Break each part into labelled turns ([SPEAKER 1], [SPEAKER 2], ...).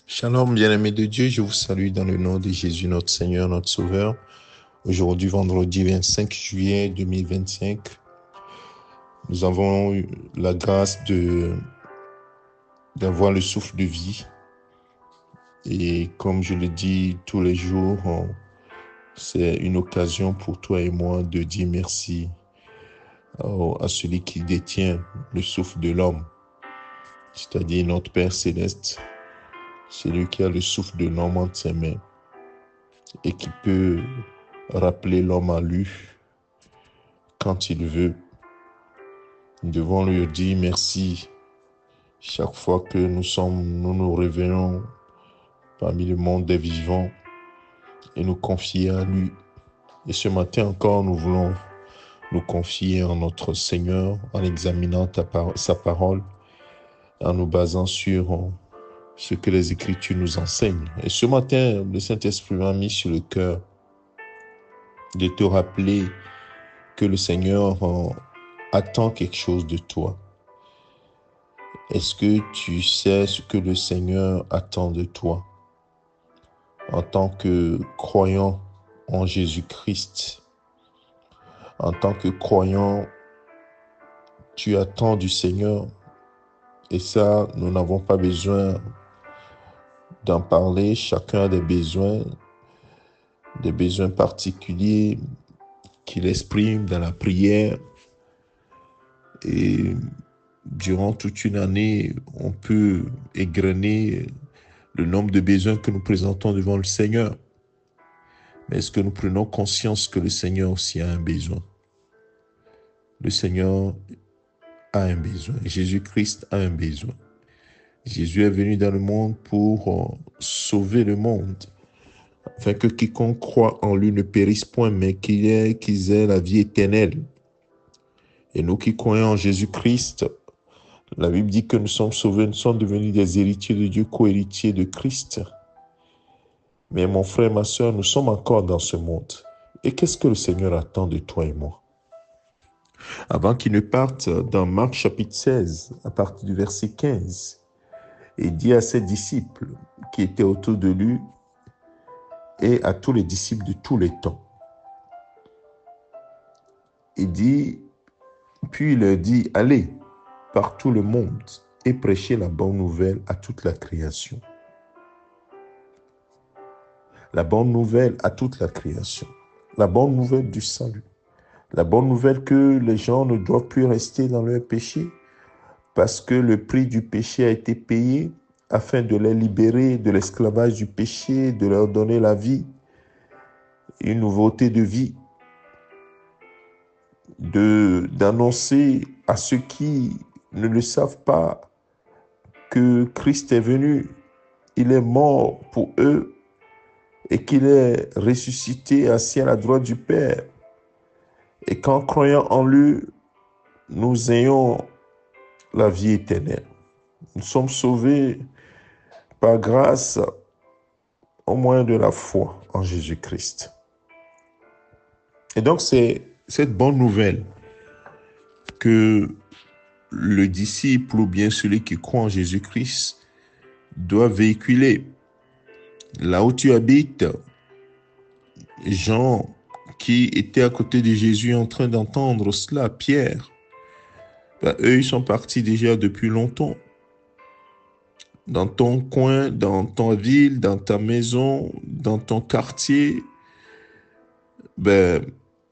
[SPEAKER 1] Shalom, bien-aimés de Dieu, je vous salue dans le nom de Jésus, notre Seigneur, notre Sauveur. Aujourd'hui, vendredi 25 juillet 2025, nous avons eu la grâce d'avoir le souffle de vie. Et comme je le dis tous les jours, c'est une occasion pour toi et moi de dire merci à celui qui détient le souffle de l'homme, c'est-à-dire notre Père Céleste, celui qui a le souffle de l'homme entre ses mains et qui peut rappeler l'homme à lui quand il veut. Nous devons lui dire merci chaque fois que nous nous réveillons parmi le monde des vivants et nous confier à lui. Et ce matin encore, nous voulons nous confier en notre Seigneur en examinant sa parole, en nous basant sur ce que les Écritures nous enseignent. Et ce matin, le Saint-Esprit m'a mis sur le cœur de te rappeler que le Seigneur attend quelque chose de toi. Est-ce que tu sais ce que le Seigneur attend de toi en tant que croyant en Jésus-Christ? En tant que croyant, tu attends du Seigneur. Et ça, nous n'avons pas besoin d'en parler. Chacun a des besoins particuliers qu'il exprime dans la prière. Et durant toute une année, on peut égrener le nombre de besoins que nous présentons devant le Seigneur. Mais est-ce que nous prenons conscience que le Seigneur aussi a un besoin? Le Seigneur a un besoin. Jésus-Christ a un besoin. Jésus est venu dans le monde pour sauver le monde, afin que quiconque croit en lui ne périsse point, mais qu'ils aient la vie éternelle. Et nous qui croyons en Jésus-Christ, la Bible dit que nous sommes sauvés, nous sommes devenus des héritiers de Dieu, co-héritiers de Christ. Mais mon frère, ma soeur, nous sommes encore dans ce monde. Et qu'est-ce que le Seigneur attend de toi et moi? Avant qu'il ne parte, dans Marc chapitre 16, à partir du verset 15, il dit à ses disciples qui étaient autour de lui et à tous les disciples de tous les temps. Puis il leur dit, allez par tout le monde et prêchez la bonne nouvelle à toute la création. La bonne nouvelle à toute la création. La bonne nouvelle du salut. La bonne nouvelle que les gens ne doivent plus rester dans leur péché parce que le prix du péché a été payé afin de les libérer de l'esclavage du péché, de leur donner la vie, une nouveauté de vie, d'annoncer à ceux qui ne le savent pas que Christ est venu, il est mort pour eux et qu'il est ressuscité assis à la droite du Père. Et qu'en croyant en lui, nous ayons la vie éternelle. Nous sommes sauvés par grâce au moyen de la foi en Jésus-Christ. Et donc, c'est cette bonne nouvelle que le disciple ou bien celui qui croit en Jésus-Christ doit véhiculer. Là où tu habites, Jean, qui était à côté de Jésus en train d'entendre cela, Pierre, eux, ils sont partis déjà depuis longtemps. Dans ton coin, dans ta ville, dans ta maison, dans ton quartier,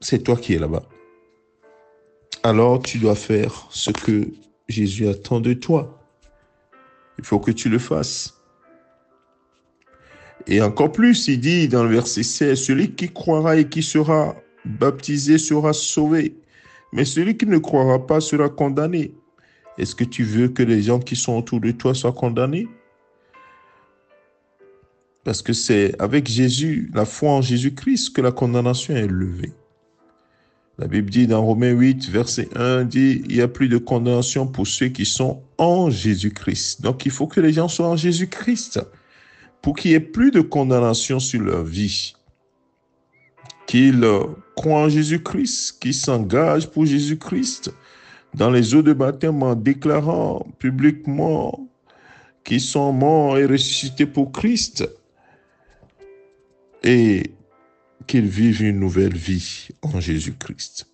[SPEAKER 1] c'est toi qui es là-bas. Alors, tu dois faire ce que Jésus attend de toi. Il faut que tu le fasses. Et encore plus, il dit dans le verset 16, celui qui croira et qui sera baptisé sera sauvé, mais celui qui ne croira pas sera condamné. Est-ce que tu veux que les gens qui sont autour de toi soient condamnés? Parce que c'est avec Jésus, la foi en Jésus-Christ, que la condamnation est levée. La Bible dit dans Romains 8, verset 1, dit « Il n'y a plus de condamnation pour ceux qui sont en Jésus-Christ. » Donc, il faut que les gens soient en Jésus-Christ pour qu'il n'y ait plus de condamnation sur leur vie. Qu'ils croient en Jésus-Christ, qu'ils s'engagent pour Jésus-Christ dans les eaux de baptême en déclarant publiquement qui sont morts et ressuscités pour Christ et qu'ils vivent une nouvelle vie en Jésus-Christ.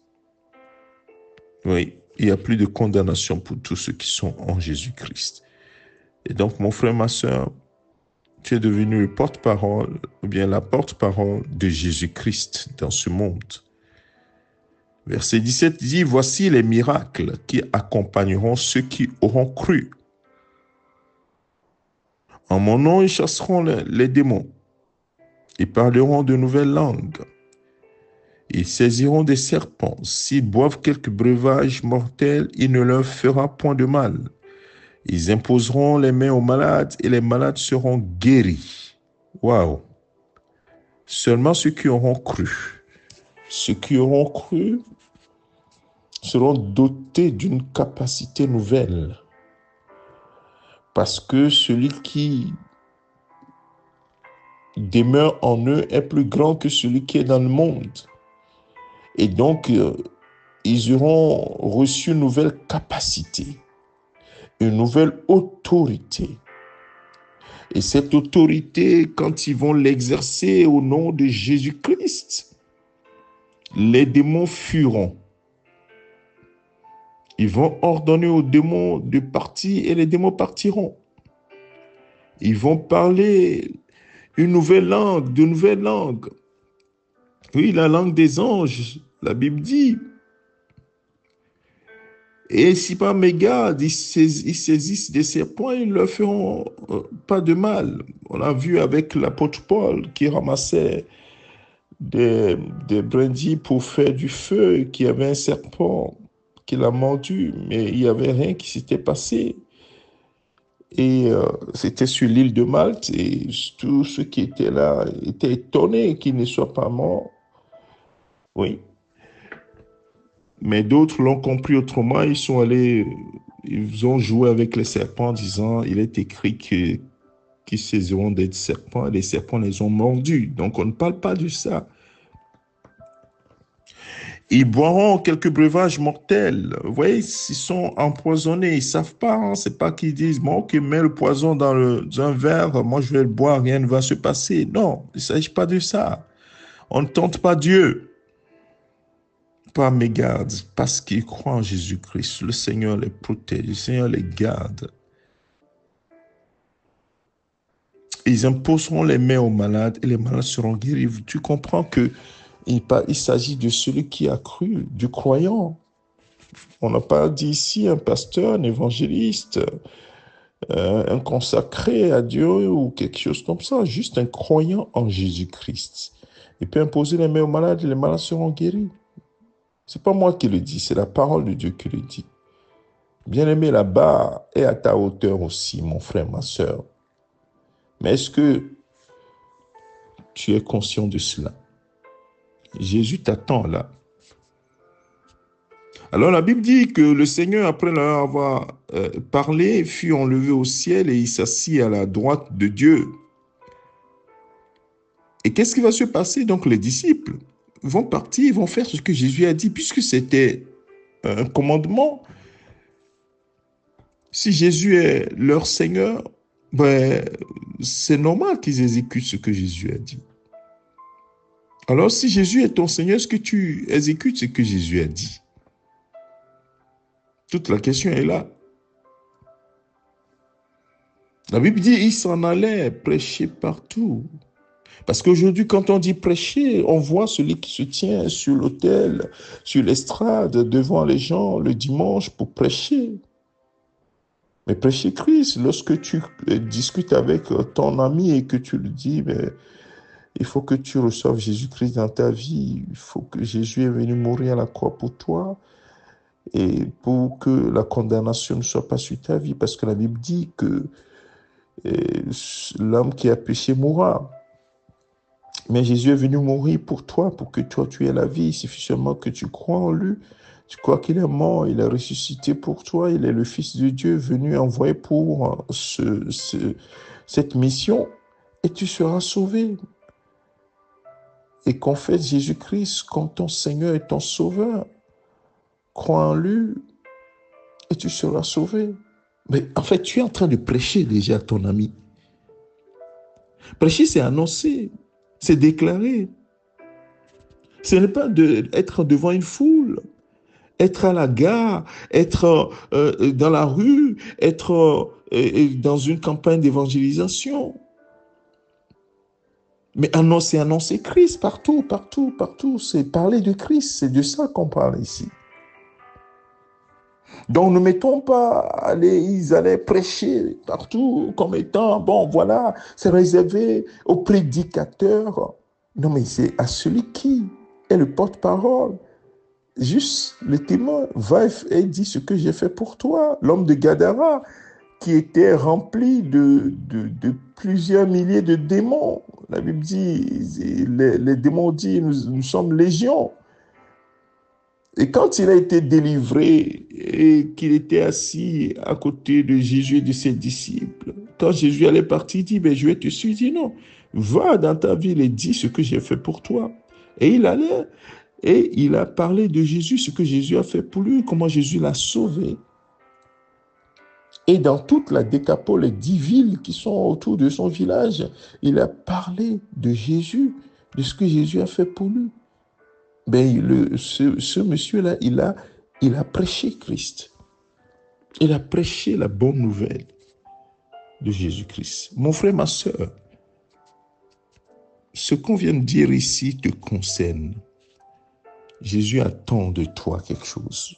[SPEAKER 1] Oui, il n'y a plus de condamnation pour tous ceux qui sont en Jésus-Christ. Et donc, mon frère, ma soeur, tu es devenu le porte-parole, ou bien la porte-parole de Jésus-Christ dans ce monde. Verset 17 dit, « Voici les miracles qui accompagneront ceux qui auront cru. En mon nom, ils chasseront les démons. Ils parleront de nouvelles langues. Ils saisiront des serpents. S'ils boivent quelques breuvages mortels, il ne leur fera point de mal. Ils imposeront les mains aux malades et les malades seront guéris. » Waouh! Seulement ceux qui auront cru. Ceux qui auront cru seront dotés d'une capacité nouvelle. Parce que celui qui demeure en eux est plus grand que celui qui est dans le monde. Et donc, ils auront reçu une nouvelle capacité, une nouvelle autorité. Et cette autorité, quand ils vont l'exercer au nom de Jésus-Christ, les démons fuiront. Ils vont ordonner aux démons de partir et les démons partiront. Ils vont parler une nouvelle langue, de nouvelles langues. Oui, la langue des anges, la Bible dit. Et si par mégarde, ils saisissent des serpents, ils ne leur feront pas de mal. On l'a vu avec l'apôtre Paul qui ramassait des brindilles pour faire du feu, qui avait un serpent qui l'a mordu, mais il n'y avait rien qui s'était passé. Et c'était sur l'île de Malte, et tous ceux qui étaient là étaient étonnés qu'il ne soit pas mort. Oui. Mais d'autres l'ont compris autrement, ils sont allés, ils ont joué avec les serpents en disant, il est écrit qu'ils saisiront des serpents, et les serpents les ont mordus. Donc on ne parle pas de ça. Ils boiront quelques breuvages mortels. Vous voyez, ils sont empoisonnés. Ils ne savent pas. Hein? Ce n'est pas qu'ils disent, bon, ok, mets le poison dans un verre, moi je vais le boire, rien ne va se passer. Non, il ne s'agit pas de ça. On ne tente pas Dieu. Par mégarde, parce qu'ils croient en Jésus-Christ. Le Seigneur les protège, le Seigneur les garde. Ils imposeront les mains aux malades et les malades seront guéris. Tu comprends que il s'agit de celui qui a cru, du croyant. On n'a pas dit ici un pasteur, un évangéliste, un consacré à Dieu ou quelque chose comme ça. Juste un croyant en Jésus-Christ. Il peut imposer les mains aux malades et les malades seront guéris. Ce n'est pas moi qui le dis, c'est la parole de Dieu qui le dit. Bien-aimé, la barre est à ta hauteur aussi, mon frère, ma soeur. Mais est-ce que tu es conscient de cela? Jésus t'attend là. Alors la Bible dit que le Seigneur, après leur avoir parlé, fut enlevé au ciel et il s'assit à la droite de Dieu. Et qu'est-ce qui va se passer? Donc les disciples vont partir, ils vont faire ce que Jésus a dit, puisque c'était un commandement. Si Jésus est leur Seigneur, ben, c'est normal qu'ils exécutent ce que Jésus a dit. Alors, si Jésus est ton Seigneur, est-ce que tu exécutes ce que Jésus a dit? Toute la question est là. La Bible dit, il s'en allait prêcher partout. Parce qu'aujourd'hui, quand on dit prêcher, on voit celui qui se tient sur l'autel, sur l'estrade, devant les gens le dimanche pour prêcher. Mais prêcher Christ, lorsque tu discutes avec ton ami et que tu lui dis, mais il faut que tu reçoives Jésus-Christ dans ta vie, il faut que Jésus est venu mourir à la croix pour toi et pour que la condamnation ne soit pas sur ta vie, parce que la Bible dit que l'homme qui a péché mourra. Mais Jésus est venu mourir pour toi, pour que toi tu aies la vie. Il suffit seulement que tu crois en lui. Tu crois qu'il est mort, il est ressuscité pour toi. Il est le Fils de Dieu venu envoyer pour cette mission et tu seras sauvé. Et confesse Jésus-Christ comme ton Seigneur et ton Sauveur. Crois en lui et tu seras sauvé. Mais en fait, tu es en train de prêcher déjà à ton ami. Prêcher, c'est annoncer, c'est déclarer. Ce n'est pas être devant une foule, être à la gare, être dans la rue, être dans une campagne d'évangélisation. Mais annoncer Christ partout, partout, partout. C'est parler de Christ, c'est de ça qu'on parle ici. Donc ne mettons pas, ils allaient prêcher partout comme étant, bon voilà, c'est réservé aux prédicateurs. Non mais c'est à celui qui est le porte-parole. Juste le témoin va et dit ce que j'ai fait pour toi. L'homme de Gadara qui était rempli de plusieurs milliers de démons. La Bible dit, les démons disent, nous sommes légions. Et quand il a été délivré et qu'il était assis à côté de Jésus et de ses disciples, quand Jésus allait partir, il dit, ben, je vais te suivre. Il dit, non, va dans ta ville et dis ce que j'ai fait pour toi. Et il allait et il a parlé de Jésus, ce que Jésus a fait pour lui, comment Jésus l'a sauvé. Et dans toute la Décapole, les 10 villes qui sont autour de son village, il a parlé de Jésus, de ce que Jésus a fait pour lui. Ben, ce monsieur-là, il a prêché Christ. Il a prêché la bonne nouvelle de Jésus-Christ. Mon frère, ma soeur, ce qu'on vient de dire ici te concerne. Jésus attend de toi quelque chose.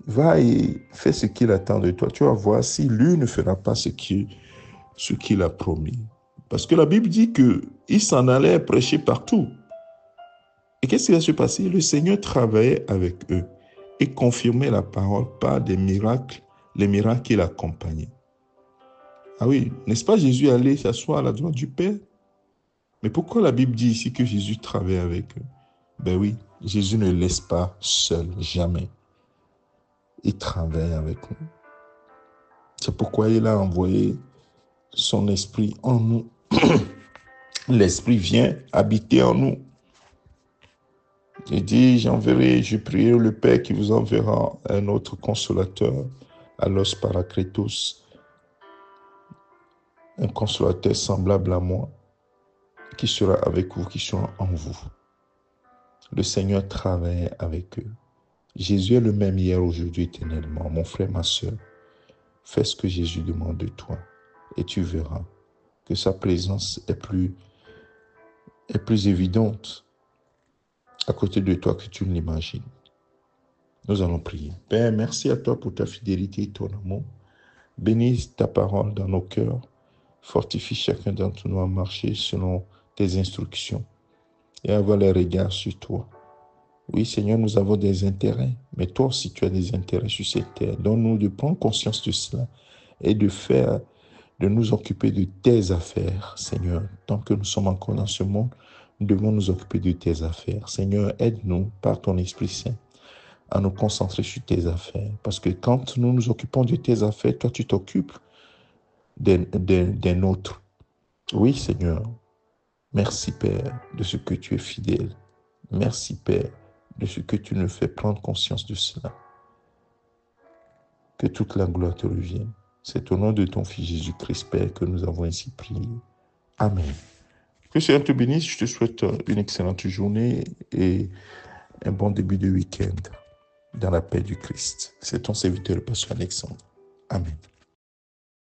[SPEAKER 1] Va et fais ce qu'il attend de toi. Tu vas voir si lui ne fera pas ce qu'il a promis. Parce que la Bible dit qu'il s'en allait prêcher partout. Et qu'est-ce qui va se passer? Le Seigneur travaillait avec eux et confirmait la parole par des miracles, les miracles qu'il accompagnait. Ah oui, n'est-ce pas Jésus allait s'asseoir à la droite du Père? Mais pourquoi la Bible dit ici que Jésus travaille avec eux? Ben oui, Jésus ne laisse pas seul, jamais. Il travaille avec nous. C'est pourquoi il a envoyé son esprit en nous. L'esprit vient habiter en nous. Il dit, je prierai le Père qui vous enverra un autre consolateur, Allos Parakletos, un consolateur semblable à moi, qui sera avec vous, qui sera en vous. Le Seigneur travaille avec eux. Jésus est le même hier, aujourd'hui, éternellement. Mon frère, ma soeur, fais ce que Jésus demande de toi et tu verras que sa présence est plus évidente à côté de toi que tu ne l'imagines. Nous allons prier. Père, merci à toi pour ta fidélité et ton amour. Bénis ta parole dans nos cœurs. Fortifie chacun d'entre nous à marcher selon tes instructions et avoir les regards sur toi. Oui, Seigneur, nous avons des intérêts, mais toi aussi tu as des intérêts sur cette terre. Donne-nous de prendre conscience de cela et de nous occuper de tes affaires, Seigneur. Tant que nous sommes encore dans ce monde, nous devons nous occuper de tes affaires. Seigneur, aide-nous par ton Esprit Saint à nous concentrer sur tes affaires. Parce que quand nous nous occupons de tes affaires, toi tu t'occupes des nôtres. Oui, Seigneur. Merci, Père, de ce que tu es fidèle. Merci, Père, de ce que tu nous fais prendre conscience de cela. Que toute la gloire te revienne. C'est au nom de ton Fils Jésus-Christ, Père, que nous avons ainsi prié. Amen. Que le Seigneur te bénisse. Je te souhaite une excellente journée et un bon début de week-end dans la paix du Christ. C'est ton serviteur, le pasteur Alexandre. Amen.